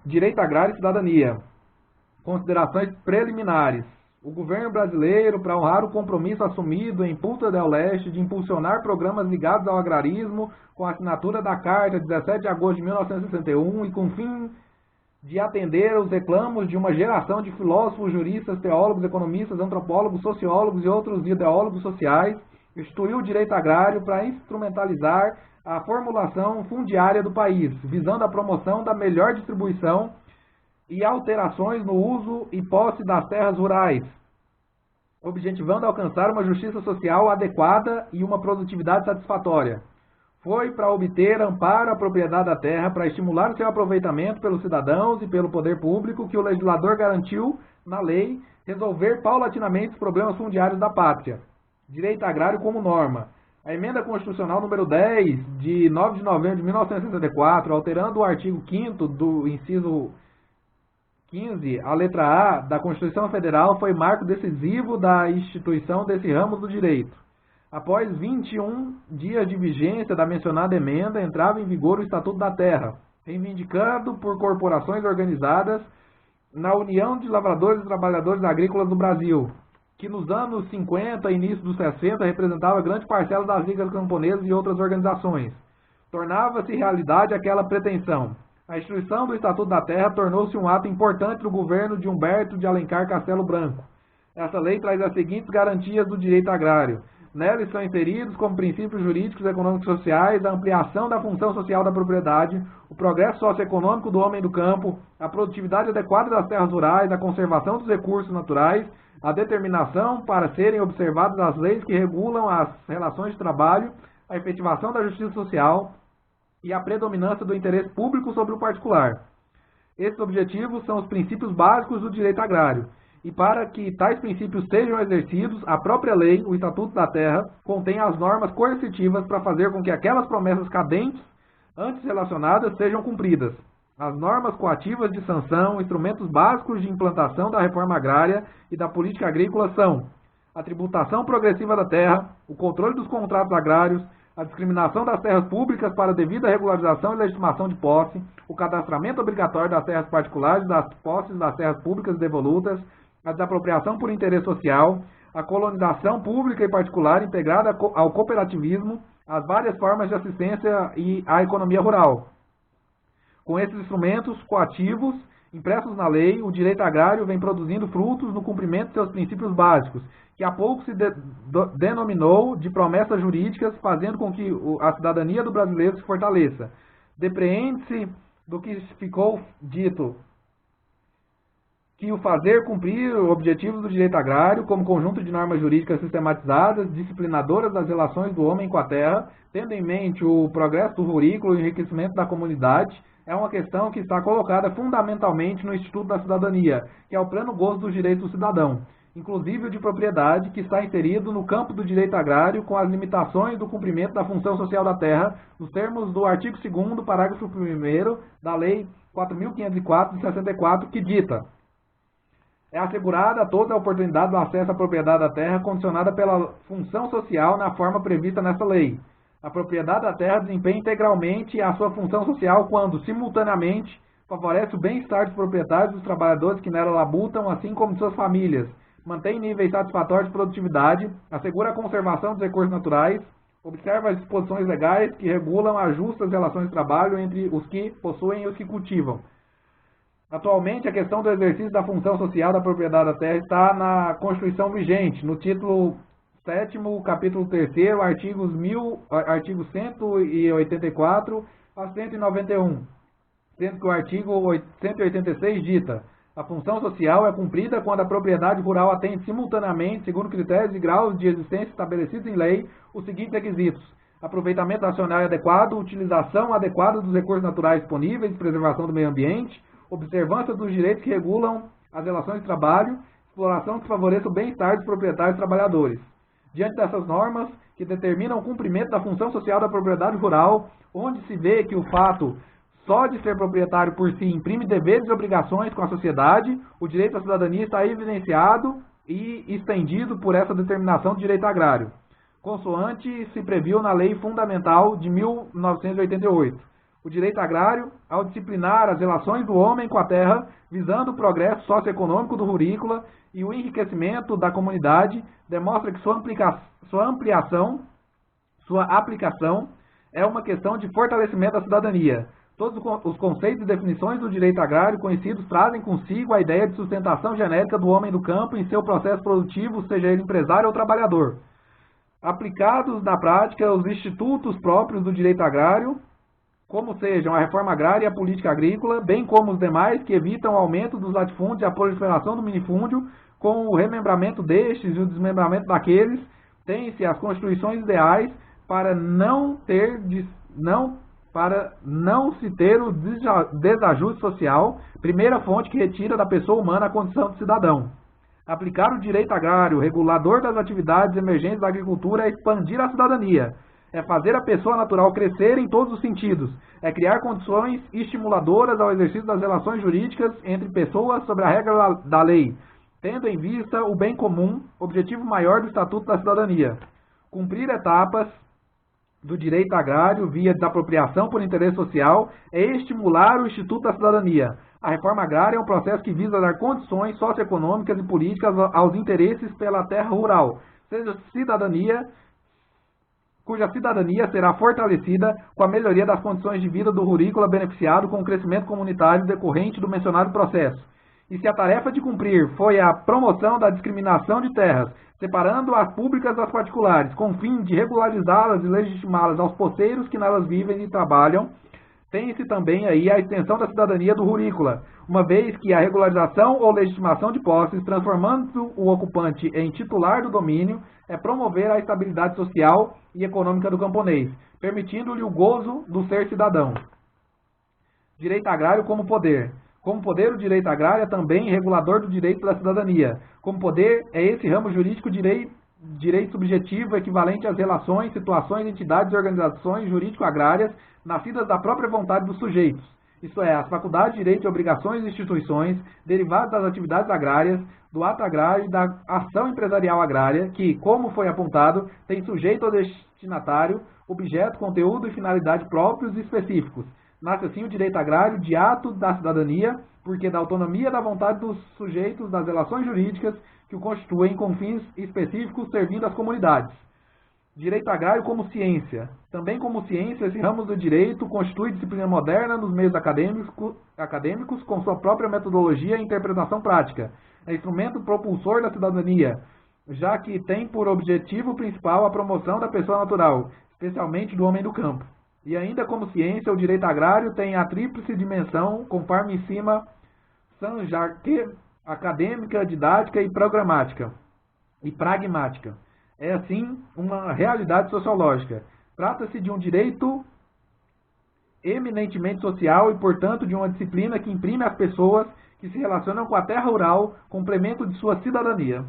Direito Agrário e Cidadania. Considerações preliminares. O governo brasileiro, para honrar o compromisso assumido em Punta del Este de impulsionar programas ligados ao agrarismo, com a assinatura da Carta de 17 de agosto de 1961 e com o fim de atender os reclamos de uma geração de filósofos, juristas, teólogos, economistas, antropólogos, sociólogos e outros ideólogos sociais, instituiu o direito agrário para instrumentalizar a formulação fundiária do país, visando a promoção da melhor distribuição e alterações no uso e posse das terras rurais, objetivando alcançar uma justiça social adequada e uma produtividade satisfatória. Foi para obter amparo à propriedade da terra, para estimular o seu aproveitamento pelos cidadãos e pelo poder público, que o legislador garantiu, na lei, resolver paulatinamente os problemas fundiários da pátria. Direito agrário como norma. A emenda constitucional número 10, de 9 de novembro de 1964, alterando o artigo 5º do inciso 15, a letra A da Constituição Federal, foi marco decisivo da instituição desse ramo do direito. Após 21 dias de vigência da mencionada emenda, entrava em vigor o Estatuto da Terra, reivindicado por corporações organizadas na União de Lavradores e Trabalhadores Agrícolas do Brasil, que nos anos 50 e início dos 60 representava grande parcela das ligas camponesas e outras organizações. Tornava-se realidade aquela pretensão. A instituição do Estatuto da Terra tornou-se um ato importante do governo de Humberto de Alencar Castelo Branco. Essa lei traz as seguintes garantias do direito agrário. Nela estão inseridos como princípios jurídicos, econômicos e sociais a ampliação da função social da propriedade, o progresso socioeconômico do homem do campo, a produtividade adequada das terras rurais, a conservação dos recursos naturais, a determinação para serem observadas as leis que regulam as relações de trabalho, a efetivação da justiça social e a predominância do interesse público sobre o particular. Esses objetivos são os princípios básicos do direito agrário. E para que tais princípios sejam exercidos, a própria lei, o Estatuto da Terra, contém as normas coercitivas para fazer com que aquelas promessas cadentes antes relacionadas sejam cumpridas. As normas coativas de sanção, instrumentos básicos de implantação da reforma agrária e da política agrícola são a tributação progressiva da terra, o controle dos contratos agrários, a discriminação das terras públicas para devida regularização e legitimação de posse, o cadastramento obrigatório das terras particulares, das posses das terras públicas devolutas, a desapropriação por interesse social, a colonização pública e particular integrada ao cooperativismo, as várias formas de assistência e a economia rural. Com esses instrumentos coativos impressos na lei, o direito agrário vem produzindo frutos no cumprimento de seus princípios básicos, que há pouco se denominou de promessas jurídicas, fazendo com que a cidadania do brasileiro se fortaleça. Depreende-se do que ficou dito que o fazer cumprir objetivos do direito agrário como conjunto de normas jurídicas sistematizadas, disciplinadoras das relações do homem com a terra, tendo em mente o progresso do rurículo e o enriquecimento da comunidade, é uma questão que está colocada fundamentalmente no Instituto da Cidadania, que é o pleno gozo dos direitos do cidadão, inclusive o de propriedade, que está inserido no campo do direito agrário com as limitações do cumprimento da função social da terra, nos termos do artigo 2º, parágrafo 1º da Lei 4.504 de 64, que dita: é assegurada a toda a oportunidade do acesso à propriedade da terra condicionada pela função social na forma prevista nesta lei. A propriedade da terra desempenha integralmente a sua função social quando, simultaneamente, favorece o bem-estar dos proprietários e dos trabalhadores que nela labutam, assim como de suas famílias, mantém níveis satisfatórios de produtividade, assegura a conservação dos recursos naturais, observa as disposições legais que regulam as justas relações de trabalho entre os que possuem e os que cultivam. Atualmente, a questão do exercício da função social da propriedade da terra está na Constituição vigente, no título 7º, capítulo 3º, artigo 184 a 191, sendo que o artigo 186 dita: a função social é cumprida quando a propriedade rural atende simultaneamente, segundo critérios e graus de existência estabelecidos em lei, os seguintes requisitos: aproveitamento nacional adequado, utilização adequada dos recursos naturais disponíveis, preservação do meio ambiente, observância dos direitos que regulam as relações de trabalho, exploração que favoreça o bem-estar dos proprietários e trabalhadores. Diante dessas normas, que determinam o cumprimento da função social da propriedade rural, onde se vê que o fato só de ser proprietário por si imprime deveres e obrigações com a sociedade, o direito à cidadania está evidenciado e estendido por essa determinação do direito agrário, consoante se previu na Lei Fundamental de 1988. O direito agrário, ao disciplinar as relações do homem com a terra, visando o progresso socioeconômico do rurícola e o enriquecimento da comunidade, demonstra que sua aplicação é uma questão de fortalecimento da cidadania. Todos os conceitos e definições do direito agrário conhecidos trazem consigo a ideia de sustentação genérica do homem do campo em seu processo produtivo, seja ele empresário ou trabalhador. Aplicados na prática, os institutos próprios do direito agrário, como sejam a reforma agrária e a política agrícola, bem como os demais que evitam o aumento dos latifúndios e a proliferação do minifúndio, com o remembramento destes e o desmembramento daqueles, tem-se as constituições ideais para não se ter o desajuste social, primeira fonte que retira da pessoa humana a condição de cidadão. Aplicar o direito agrário, regulador das atividades emergentes da agricultura, é expandir a cidadania, é fazer a pessoa natural crescer em todos os sentidos, é criar condições estimuladoras ao exercício das relações jurídicas entre pessoas sobre a regra da lei, tendo em vista o bem comum, objetivo maior do Estatuto da Cidadania. Cumprir etapas do direito agrário via desapropriação por interesse social é estimular o Instituto da Cidadania. A reforma agrária é um processo que visa dar condições socioeconômicas e políticas aos interesses pela terra rural, cuja cidadania será fortalecida com a melhoria das condições de vida do rurícola beneficiado com o crescimento comunitário decorrente do mencionado processo. E se a tarefa de cumprir foi a promoção da discriminação de terras, separando as públicas das particulares, com o fim de regularizá-las e legitimá-las aos poceiros que nelas vivem e trabalham, tem-se também aí a extensão da cidadania do rurícola, uma vez que a regularização ou legitimação de posses, transformando o ocupante em titular do domínio, é promover a estabilidade social e econômica do camponês, permitindo-lhe o gozo do ser cidadão. Direito agrário como poder. Como poder, o direito agrário é também regulador do direito da cidadania. Como poder, é esse ramo jurídico direito subjetivo equivalente às relações, situações, entidades e organizações jurídico-agrárias nascidas da própria vontade dos sujeitos. Isto é, as faculdades, direitos, obrigações e instituições derivadas das atividades agrárias, do ato agrário e da ação empresarial agrária, que, como foi apontado, tem sujeito ou destinatário, objeto, conteúdo e finalidade próprios e específicos. Nasce assim o direito agrário de ato da cidadania, porque da autonomia da vontade dos sujeitos das relações jurídicas que o constituem com fins específicos servindo às comunidades. Direito agrário como ciência. Também como ciência, esse ramo do direito constitui disciplina moderna nos meios acadêmicos com sua própria metodologia e interpretação prática. É instrumento propulsor da cidadania, já que tem por objetivo principal a promoção da pessoa natural, especialmente do homem do campo. E ainda como ciência, o direito agrário tem a tríplice dimensão, conforme em cima, acadêmica, didática e programática e pragmática. É, assim, uma realidade sociológica. Trata-se de um direito eminentemente social e, portanto, de uma disciplina que imprime às pessoas que se relacionam com a terra rural complemento de sua cidadania.